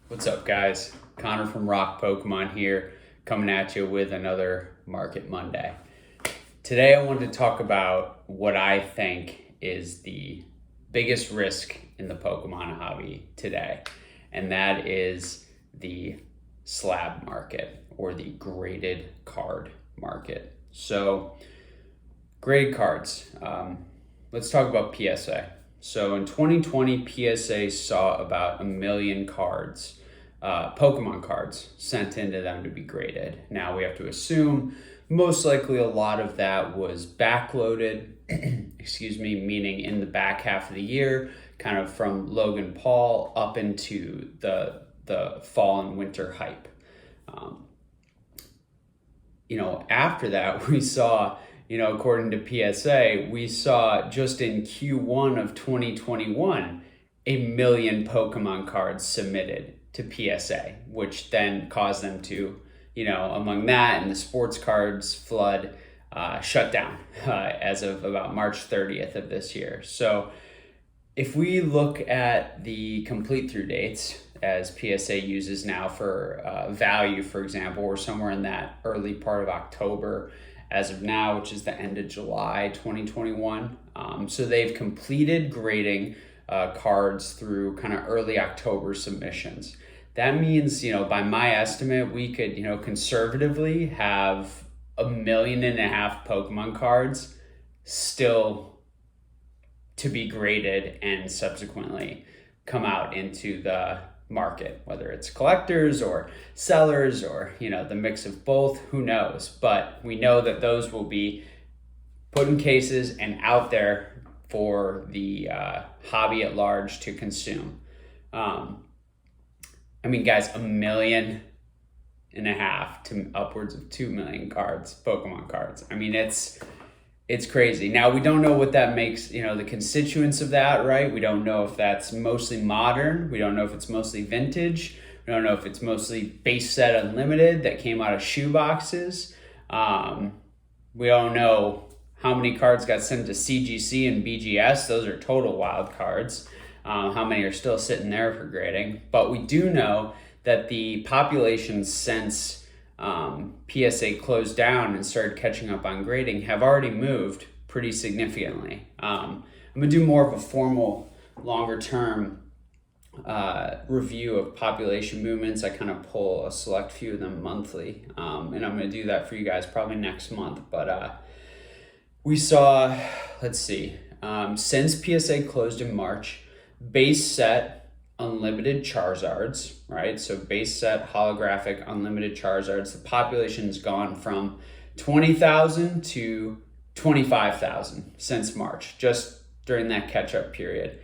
What's up, guys? Connor from Rock Pokemon here, coming at you with another Market Monday. Today I wanted to talk about what I think is the biggest risk in the Pokemon hobby today, and that is the slab market or the graded card market. So, graded cards. Let's talk about PSA. So in 2020, PSA saw about 1 million cards, Pokemon cards, sent into them to be graded. Now we have to assume most likely a lot of that was backloaded, meaning in the back half of the year, kind of from Logan Paul up into the fall and winter hype. After that, we saw, according to PSA, we saw just in Q1 of 2021, 1 million Pokemon cards submitted to PSA, which then caused them to, among that and the sports cards flood, shut down as of about March 30th of this year. So if we look at the complete through dates, as PSA uses now for value, for example, we're somewhere in that early part of October as of now, which is the end of July 2021. So they've completed grading cards through kind of early October submissions. That means, by my estimate, we could, conservatively have 1.5 million Pokemon cards still to be graded and subsequently come out into the market, whether it's collectors or sellers or, the mix of both, who knows? But we know that those will be put in cases and out there for the hobby at large to consume. Guys, 1.5 million to upwards of 2 million cards, Pokemon cards. It's crazy. Now, we don't know what that makes, the constituents of that, right? We don't know if that's mostly modern. We don't know if it's mostly vintage. We don't know if it's mostly base set unlimited that came out of shoe boxes. We don't know how many cards got sent to CGC and BGS. Those are total wild cards. How many are still sitting there for grading. But we do know that the population since PSA closed down and started catching up on grading have already moved pretty significantly. I'm going to do more of a formal, longer term review of population movements. I kind of pull a select few of them monthly, and I'm going to do that for you guys probably next month. But we saw, since PSA closed in March, base set unlimited Charizards, right? So base set holographic unlimited Charizards, the population's gone from 20,000 to 25,000 since March, just during that catch-up period.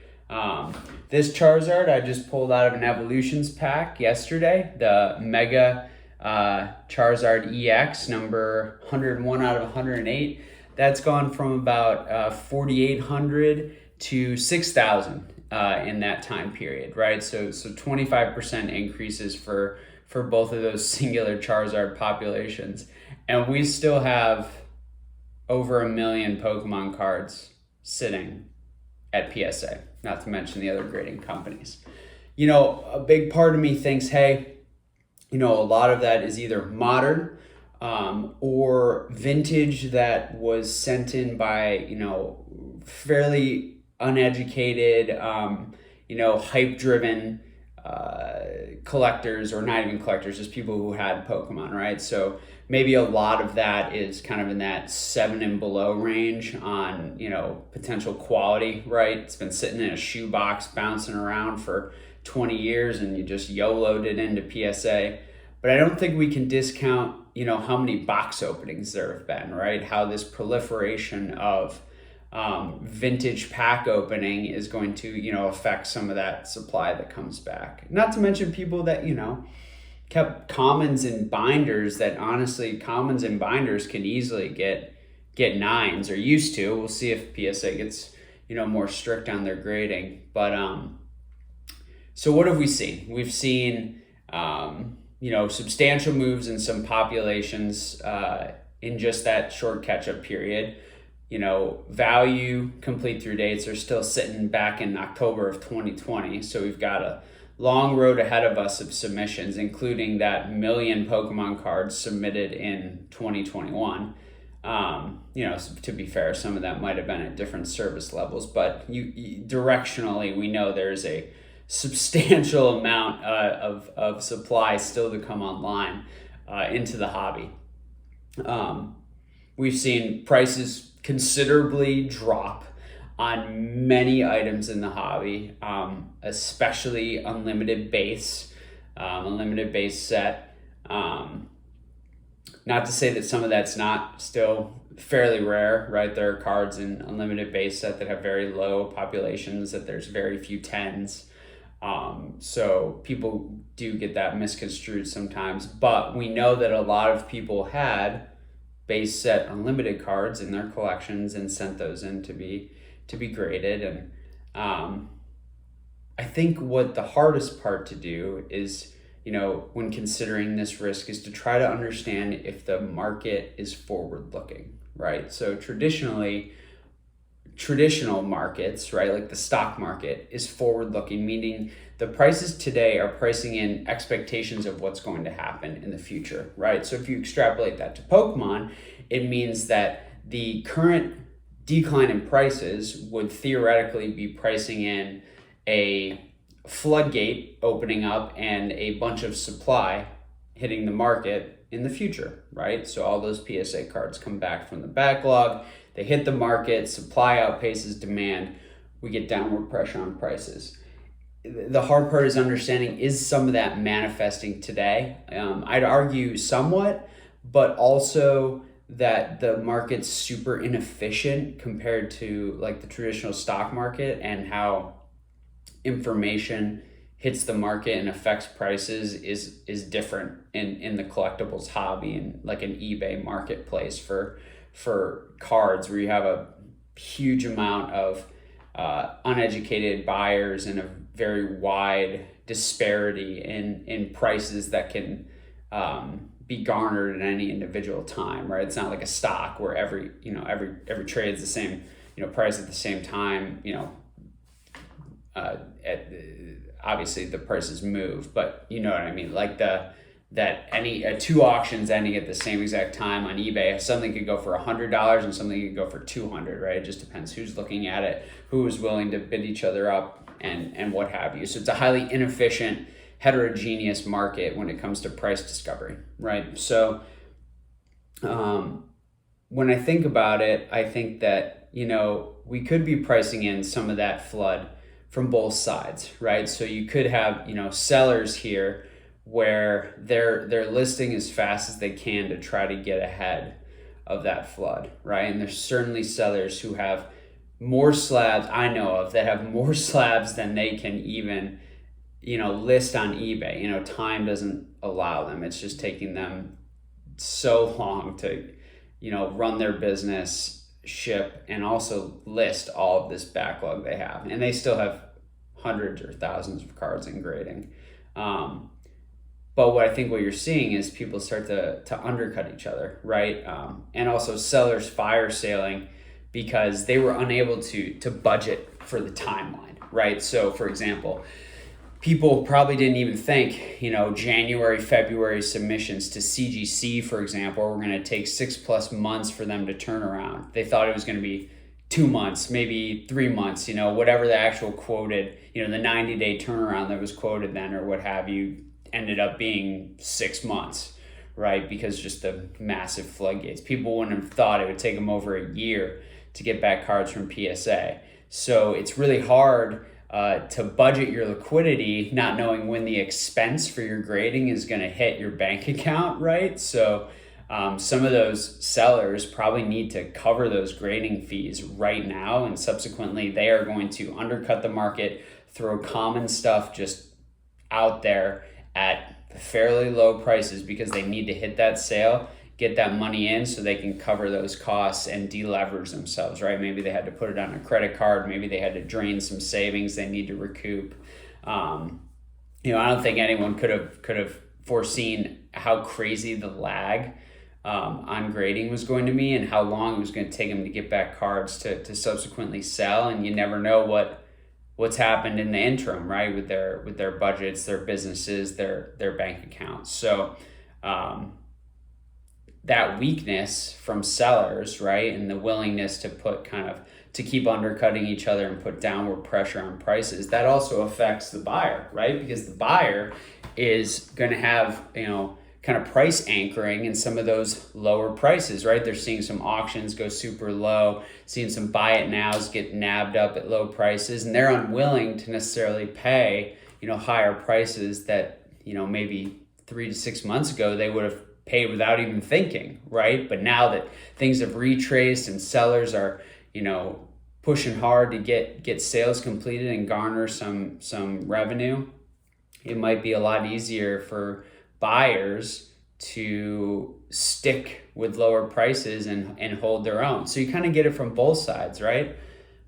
This Charizard I just pulled out of an Evolutions pack yesterday, the Mega Charizard EX, number 101 out of 108. That's gone from about 4,800 to 6,000 in that time period, right? So 25% increases for both of those singular Charizard populations. And we still have over 1 million Pokemon cards sitting at PSA, not to mention the other grading companies. A big part of me thinks, hey, a lot of that is either modern or vintage that was sent in by, fairly uneducated, hype-driven collectors, or not even collectors, just people who had Pokemon, right? So maybe a lot of that is kind of in that 7 and below range on, potential quality, right? It's been sitting in a shoebox bouncing around for 20 years and you just YOLO'd it into PSA. But I don't think we can discount, how many box openings there have been, right? How this proliferation of vintage pack opening is going to, affect some of that supply that comes back. Not to mention people that, kept commons in binders that honestly, commons in binders can easily get 9s, or used to. We'll see if PSA gets, more strict on their grading. But so what have we seen? We've seen, substantial moves in some populations in just that short catch-up period. Value complete through dates are still sitting back in October of 2020. So we've got a long road ahead of us of submissions, including that million Pokemon cards submitted in 2021. To be fair, some of that might have been at different service levels, but directionally, we know there's a substantial amount of supply still to come online into the hobby. We've seen prices considerably drop on many items in the hobby, especially unlimited base set. Not to say that some of that's not still fairly rare, right? There are cards in unlimited base set that have very low populations, that there's very few tens. So people do get that misconstrued sometimes, but we know that a lot of people had base set unlimited cards in their collections and sent those in to be graded. And I think what the hardest part to do is, when considering this risk, is to try to understand if the market is forward looking, right? So traditional markets, right, like the stock market, is forward looking, meaning the prices today are pricing in expectations of what's going to happen in the future, right? So if you extrapolate that to Pokemon, it means that the current decline in prices would theoretically be pricing in a floodgate opening up and a bunch of supply hitting the market in the future, right? So all those PSA cards come back from the backlog, they hit the market, supply outpaces demand, we get downward pressure on prices. The hard part is understanding, is some of that manifesting today? I'd argue somewhat, but also that the market's super inefficient compared to like the traditional stock market, and how information hits the market and affects prices is different in the collectibles hobby, and like an eBay marketplace for cards, where you have a huge amount of uneducated buyers and a very wide disparity in prices that can be garnered at any individual time, right? It's not like a stock where every trade's the same price at the same time. Obviously the prices move, but you know what I mean, like two auctions ending at the same exact time on eBay, something could go for $100 and something could go for $200, right? It just depends who's looking at it, who is willing to bid each other up, and what have you. So it's a highly inefficient, heterogeneous market when it comes to price discovery, right? So when I think about it, I think that we could be pricing in some of that flood from both sides, right? So you could have sellers here where they're listing as fast as they can to try to get ahead of that flood, right? And there's certainly sellers who have more slabs, I know of, that have more slabs than they can even list on eBay. Time doesn't allow them. It's just taking them so long to run their business, ship, and also list all of this backlog they have, and they still have hundreds or thousands of cards in grading. But what you're seeing is people start to undercut each other, right? And also sellers fire sailing because they were unable to budget for the timeline, right? So for example, people probably didn't even think, January, February submissions to CGC, for example, were going to take 6+ months for them to turn around. They thought it was going to be 2 months, maybe 3 months, whatever the actual quoted, the 90-day turnaround that was quoted then, or what have you, ended up being 6 months, right? Because just the massive floodgates. People wouldn't have thought it would take them over a year to get back cards from PSA. So it's really hard to budget your liquidity, not knowing when the expense for your grading is going to hit your bank account, right? So some of those sellers probably need to cover those grading fees right now, and subsequently they are going to undercut the market, throw common stuff just out there at fairly low prices because they need to hit that sale, get that money in so they can cover those costs and deleverage themselves, right? Maybe they had to put it on a credit card. Maybe they had to drain some savings they need to recoup. I don't think anyone could have foreseen how crazy the lag on grading was going to be, and how long it was going to take them to get back cards to subsequently sell. And you never know what what's happened in the interim, right, with their budgets, their businesses, their bank accounts. So that weakness from sellers, right, and the willingness to to keep undercutting each other and put downward pressure on prices, that also affects the buyer, right? Because the buyer is going to have, kind of price anchoring in some of those lower prices, right? They're seeing some auctions go super low, seeing some buy it nows get nabbed up at low prices, and they're unwilling to necessarily pay, higher prices that, maybe 3 to 6 months ago they would have paid without even thinking, right? But now that things have retraced and sellers are, pushing hard to get sales completed and garner some revenue, it might be a lot easier for buyers to stick with lower prices and hold their own. So you kind of get it from both sides, right?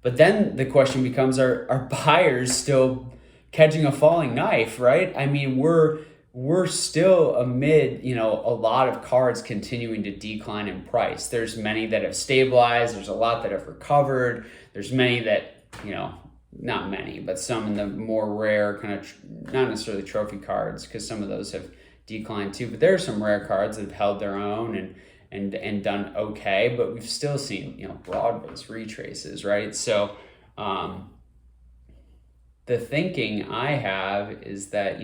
But then the question becomes, are buyers still catching a falling knife, right? I mean, we're still amid, a lot of cards continuing to decline in price. There's many that have stabilized. There's a lot that have recovered. There's many that, not many, but some in the more rare kind of, not necessarily trophy cards, because some of those have declined too. But there are some rare cards that have held their own and done okay. But we've still seen, broad-based retraces, right? So the thinking I have is that,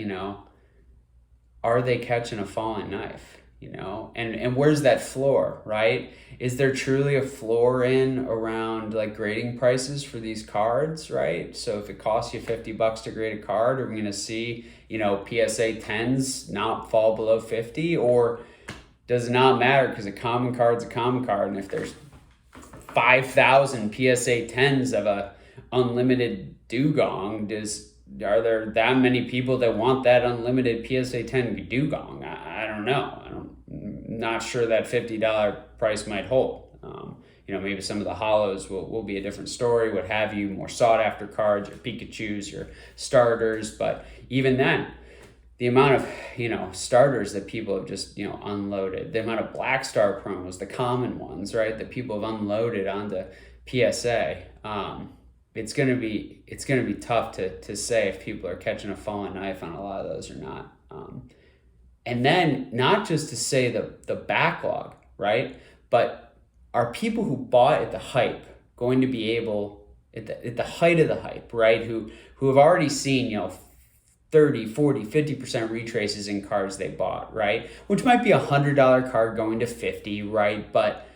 are they catching a falling knife, and where's that floor, right? Is there truly a floor in around like grading prices for these cards, right? So if it costs you $50 to grade a card, are we going to see, PSA 10s not fall below 50, or does it not matter because a common card's a common card, and if there's 5,000 PSA 10s of a unlimited dugong, are there that many people that want that unlimited PSA 10 dugong? I don't know. I'm not sure that $50 price might hold. Maybe some of the hollows will be a different story, what have you, more sought after cards, your Pikachus, your starters. But even then, the amount of, starters that people have just, unloaded, the amount of Black Star promos, the common ones, right, that people have unloaded onto PSA, it's gonna be tough to say if people are catching a falling knife on a lot of those or not. And then not just to say the backlog, right? But are people who bought at the hype going to be able at the height of the hype, right? Who have already seen 30, 40, 50% retraces in cards they bought, right? Which might be $100 card going to 50, right? But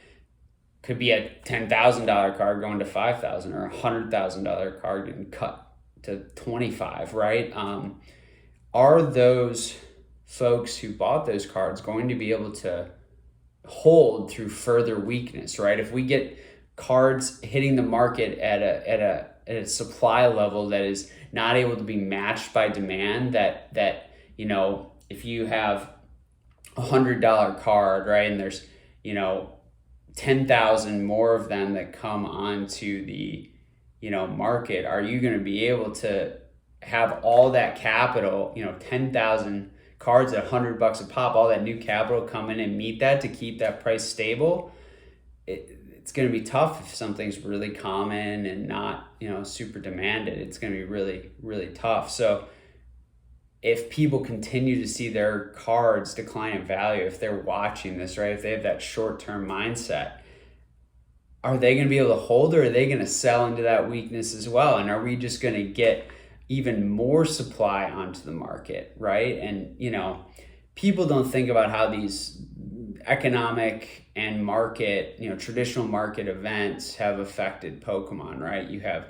could be a $10,000 card going to 5,000, or a $100,000 card getting cut to 25, right? Are those folks who bought those cards going to be able to hold through further weakness, right? If we get cards hitting the market at a supply level that is not able to be matched by demand, that if you have $100 card, right, and there's 10,000 more of them that come onto the market, are you going to be able to have all that capital, 10,000 cards at $100 a pop, all that new capital come in and meet that to keep that price stable? It's going to be tough if something's really common and not super demanded. It's going to be really, really tough. So if people continue to see their cards decline in value, if they're watching this, right, if they have that short-term mindset, are they going to be able to hold, or are they going to sell into that weakness as well? And are we just going to get even more supply onto the market, right? And, people don't think about how these economic and market, traditional market events have affected Pokemon, right? You have,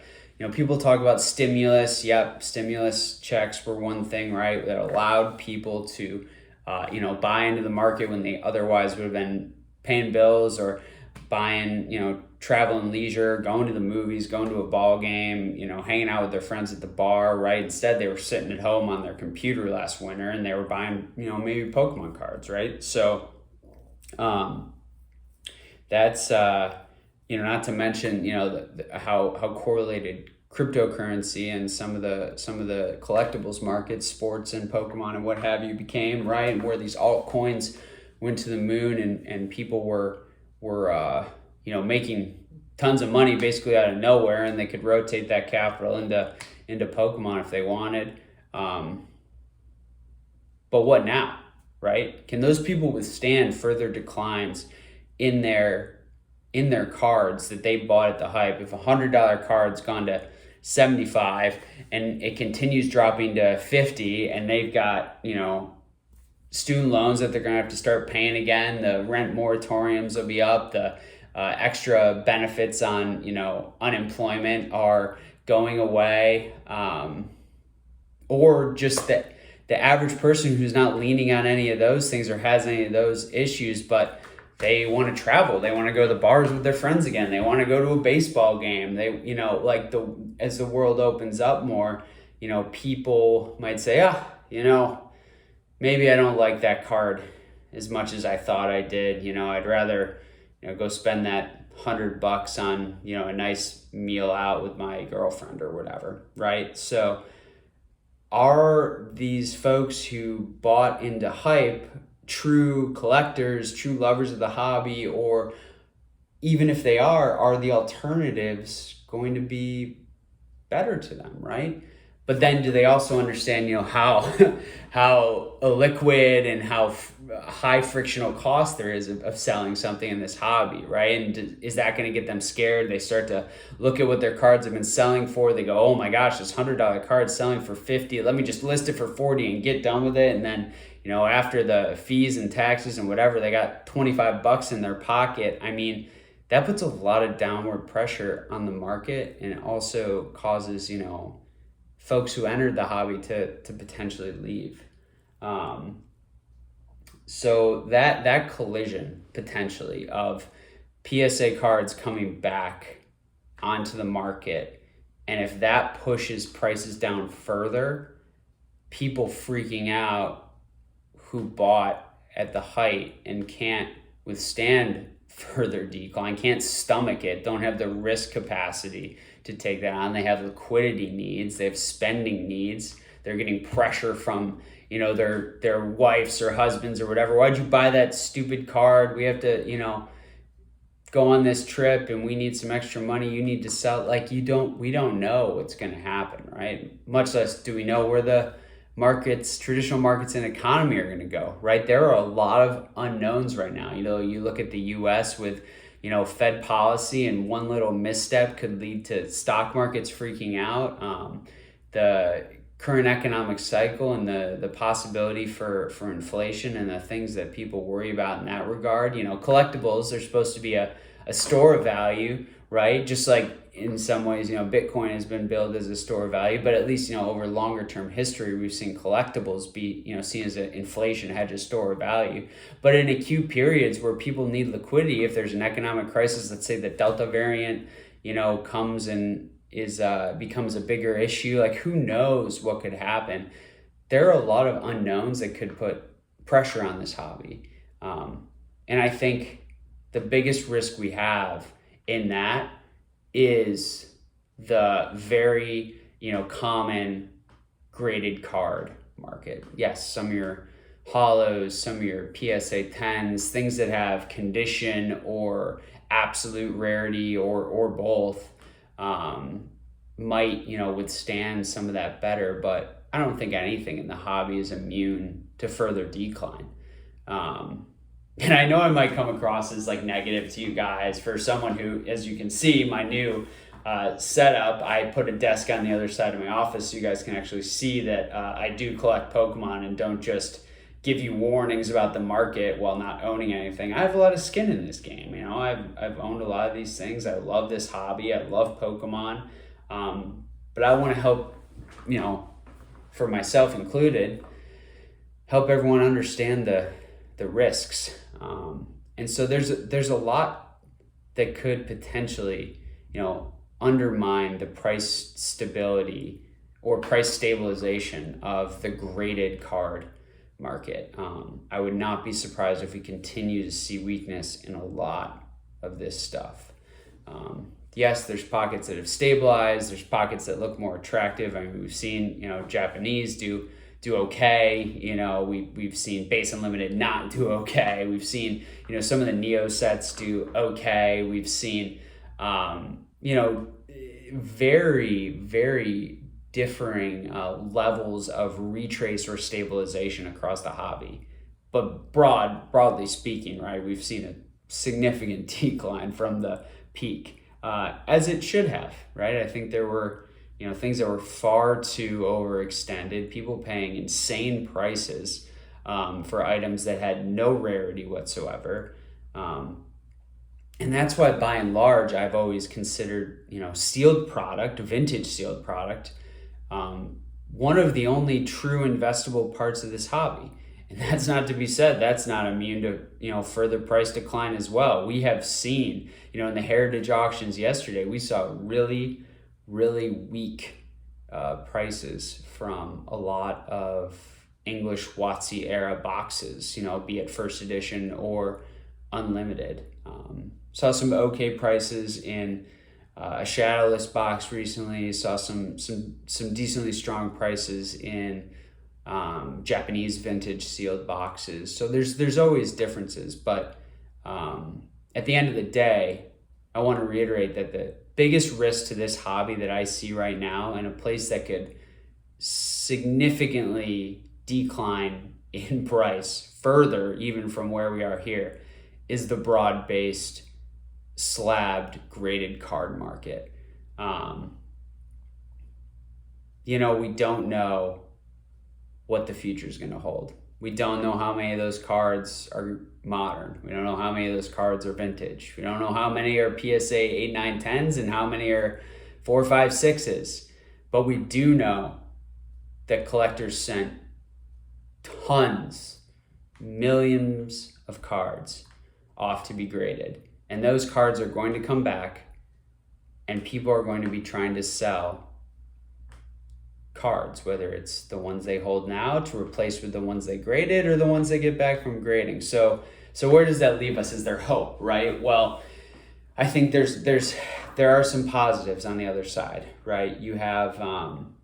people talk about stimulus. Yep, stimulus checks were one thing, right, that allowed people to, buy into the market when they otherwise would have been paying bills or buying, travel and leisure, going to the movies, going to a ball game, hanging out with their friends at the bar, right? Instead, they were sitting at home on their computer last winter and they were buying, maybe Pokemon cards, right? So that's, not to mention, how correlated cryptocurrency and some of the collectibles markets, sports and Pokemon and what have you became, right? And where these altcoins went to the moon and people were making tons of money basically out of nowhere, and they could rotate that capital into Pokemon if they wanted. But what now, right? Can those people withstand further declines in their cards that they bought at the hype? If $100 card's gone to 75 and it continues dropping to 50, and they've got, student loans that they're going to have to start paying again, the rent moratoriums will be up, the extra benefits on, unemployment are going away, or just that the average person who's not leaning on any of those things or has any of those issues, but they want to travel, they want to go to the bars with their friends again, they want to go to a baseball game, they, as the world opens up more, people might say, maybe I don't like that card as much as I thought I did. I'd rather, go spend that $100 on, a nice meal out with my girlfriend or whatever, right? So are these folks who bought into hype true collectors, true lovers of the hobby? Or even if they are the alternatives going to be better to them, right? But then do they also understand, how illiquid and how high frictional cost there is of selling something in this hobby, right? And is that going to get them scared? They start to look at what their cards have been selling for. They go, oh my gosh, this $100 card's selling for 50. Let me just list it for 40 and get done with it. And then, after the fees and taxes and whatever, they got $25 in their pocket. I mean, that puts a lot of downward pressure on the market, and it also causes, folks who entered the hobby to potentially leave. So that collision potentially of PSA cards coming back onto the market, and if that pushes prices down further, people freaking out who bought at the height and can't withstand further decline, can't stomach it, don't have the risk capacity to take that on. They have liquidity needs, they have spending needs, they're getting pressure from their wives or husbands or whatever. Why'd you buy that stupid card? We have to go on this trip and we need some extra money, you need to sell. We don't know what's going to happen, right? Much less do we know where the traditional markets and economy are going to go, right? There are a lot of unknowns right now. You look at the US with Fed policy, and one little misstep could lead to stock markets freaking out. The current economic cycle and the possibility for inflation and the things that people worry about in that regard. Collectibles are supposed to be a store of value, right? Just like in some ways, Bitcoin has been billed as a store of value, but at least, over longer term history, we've seen collectibles be, seen as an inflation hedge, a store of value. But in acute periods where people need liquidity, if there's an economic crisis, let's say the Delta variant, comes and becomes a bigger issue, who knows what could happen? There are a lot of unknowns that could put pressure on this hobby. And I think the biggest risk we have in that is the very, common graded card market. Yes, some of your hollows, some of your PSA 10s, things that have condition or absolute rarity or both, might, withstand some of that better, but I don't think anything in the hobby is immune to further decline. And I know I might come across as negative to you guys for someone who, as you can see, my new setup, I put a desk on the other side of my office so you guys can actually see that I do collect Pokemon and don't just give you warnings about the market while not owning anything. I have a lot of skin in this game. I've owned a lot of these things. I love this hobby. I love Pokemon. But I want to help, for myself included, help everyone understand the risks. And so there's a lot that could potentially, undermine the price stability or price stabilization of the graded card market. I would not be surprised if we continue to see weakness in a lot of this stuff. Yes, there's pockets that have stabilized. There's pockets that look more attractive. I mean, we've seen, Japanese do okay. We've seen Base Unlimited not do okay. We've seen, some of the Neo sets do okay. We've seen You know, very, very differing levels of retrace or stabilization across the hobby. But broadly speaking, right, we've seen a significant decline from the peak, as it should have, right? I think there were, things that were far too overextended, people paying insane prices for items that had no rarity whatsoever. And that's why, by and large, I've always considered, sealed product, vintage sealed product, one of the only true investable parts of this hobby. And that's not to be said, that's not immune to, further price decline as well. We have seen, in the heritage auctions yesterday, we saw really, really weak prices from a lot of English WotC era boxes, be it first edition or unlimited. Saw some okay prices in a shadowless box recently. Saw some decently strong prices in Japanese vintage sealed boxes. So there's always differences, but at the end of the day, I want to reiterate that the biggest risk to this hobby that I see right now, and a place that could significantly decline in price further even from where we are here, is the broad-based slabbed graded card market. We don't know what the future is going to hold. We don't know how many of those cards are modern. We don't know how many of those cards are vintage. We don't know how many are PSA 8, 9, 10s and how many are 4, 5, 6s. But we do know that collectors sent tons, millions of cards off to be graded. And those cards are going to come back, and people are going to be trying to sell cards, whether it's the ones they hold now to replace with the ones they graded or the ones they get back from grading. So where does that leave us? Is there hope, right? Well, I think there are some positives on the other side, right? You have the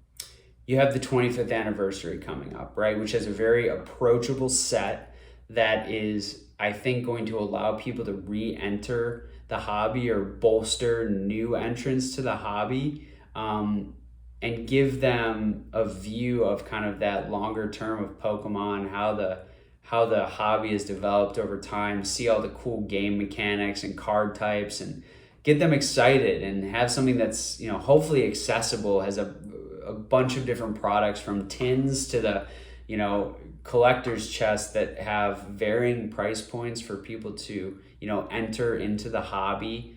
25th anniversary coming up, right? Which has a very approachable set that is, I think, going to allow people to re-enter the hobby or bolster new entrants to the hobby, and give them a view of kind of that longer term of Pokemon, how the hobby has developed over time, see all the cool game mechanics and card types, and get them excited and have something that's, hopefully accessible, has a bunch of different products from tins to the, collector's chests that have varying price points for people to, enter into the hobby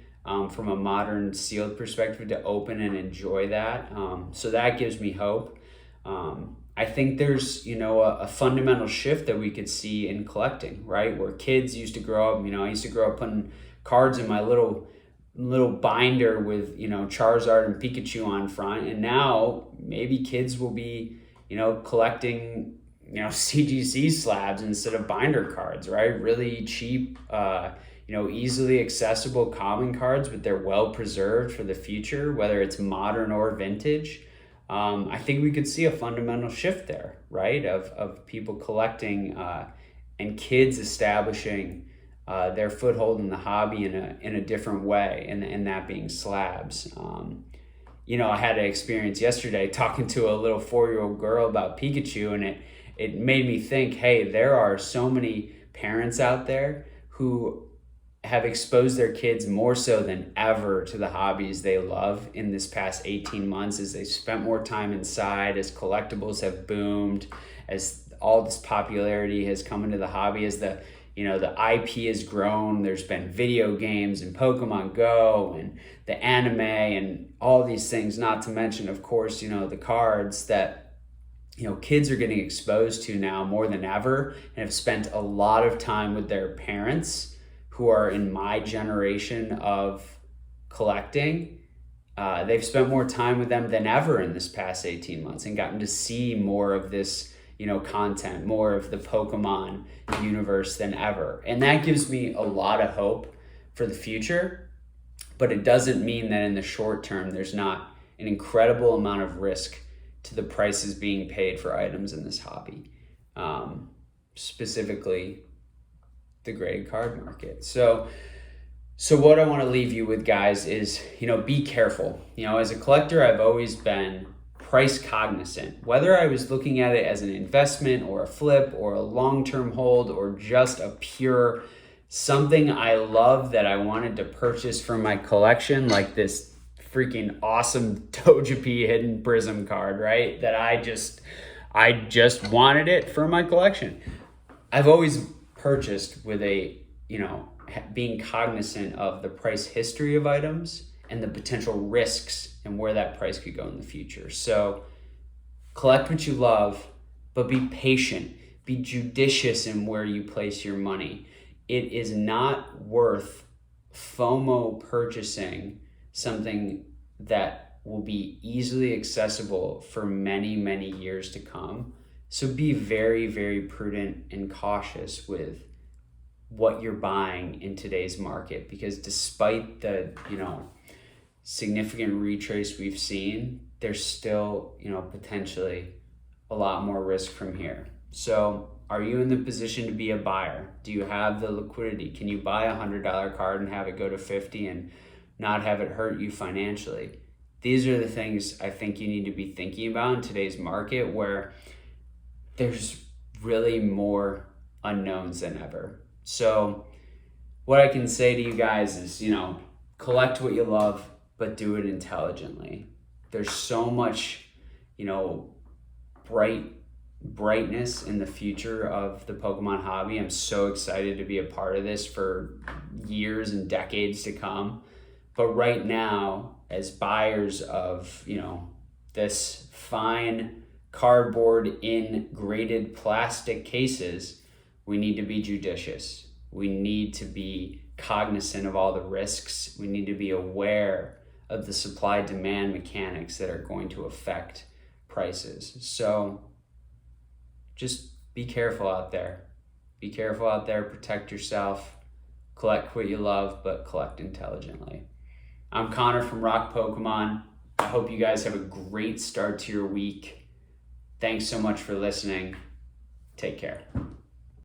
from a modern sealed perspective, to open and enjoy that. So that gives me hope. I think there's, a fundamental shift that we could see in collecting, right? Where kids used to grow up, I used to grow up putting cards in my little binder with, Charizard and Pikachu on front. And now maybe kids will be, collecting, CGC slabs instead of binder cards, right? Really cheap, easily accessible common cards, but they're well preserved for the future, whether it's modern or vintage. I think we could see a fundamental shift there, right? Of people collecting and kids establishing their foothold in the hobby in a different way, and that being slabs. I had an experience yesterday talking to a little 4-year-old girl about Pikachu, and it made me think, hey, there are so many parents out there who have exposed their kids more so than ever to the hobbies they love in this past 18 months, as they spent more time inside, as collectibles have boomed, as all this popularity has come into the hobby, as the IP has grown. There's been video games and Pokemon Go and the anime and all these things, not to mention, of course, the cards that kids are getting exposed to now more than ever, and have spent a lot of time with their parents who are in my generation of collecting. They've spent more time with them than ever in this past 18 months and gotten to see more of this, content, more of the Pokemon universe than ever. And that gives me a lot of hope for the future, but it doesn't mean that in the short term, there's not an incredible amount of risk to the prices being paid for items in this hobby, specifically the graded card market. So So what I want to leave you with, guys, is, be careful. As a collector, I've always been price cognizant. Whether I was looking at it as an investment or a flip or a long-term hold or just a pure something I love that I wanted to purchase for my collection, like this freaking awesome Togepi hidden prism card, right? That I just wanted it for my collection. I've always purchased with a, being cognizant of the price history of items and the potential risks and where that price could go in the future. So collect what you love, but be patient, be judicious in where you place your money. It is not worth FOMO purchasing something that will be easily accessible for many, many years to come. So be very, very prudent and cautious with what you're buying in today's market, because despite the, significant retrace we've seen, there's still, potentially a lot more risk from here. So are you in the position to be a buyer? Do you have the liquidity? Can you buy $100 card and have it go to 50 and not have it hurt you financially? These are the things I think you need to be thinking about in today's market, where there's really more unknowns than ever. So what I can say to you guys is, collect what you love, but do it intelligently. There's so much, brightness in the future of the Pokemon hobby. I'm so excited to be a part of this for years and decades to come. But right now, as buyers of, this fine cardboard in graded plastic cases, we need to be judicious. We need to be cognizant of all the risks. We need to be aware of the supply-demand mechanics that are going to affect prices. So just be careful out there. Be careful out there, protect yourself, collect what you love, but collect intelligently. I'm Connor from Rock Pokemon. I hope you guys have a great start to your week. Thanks so much for listening. Take care.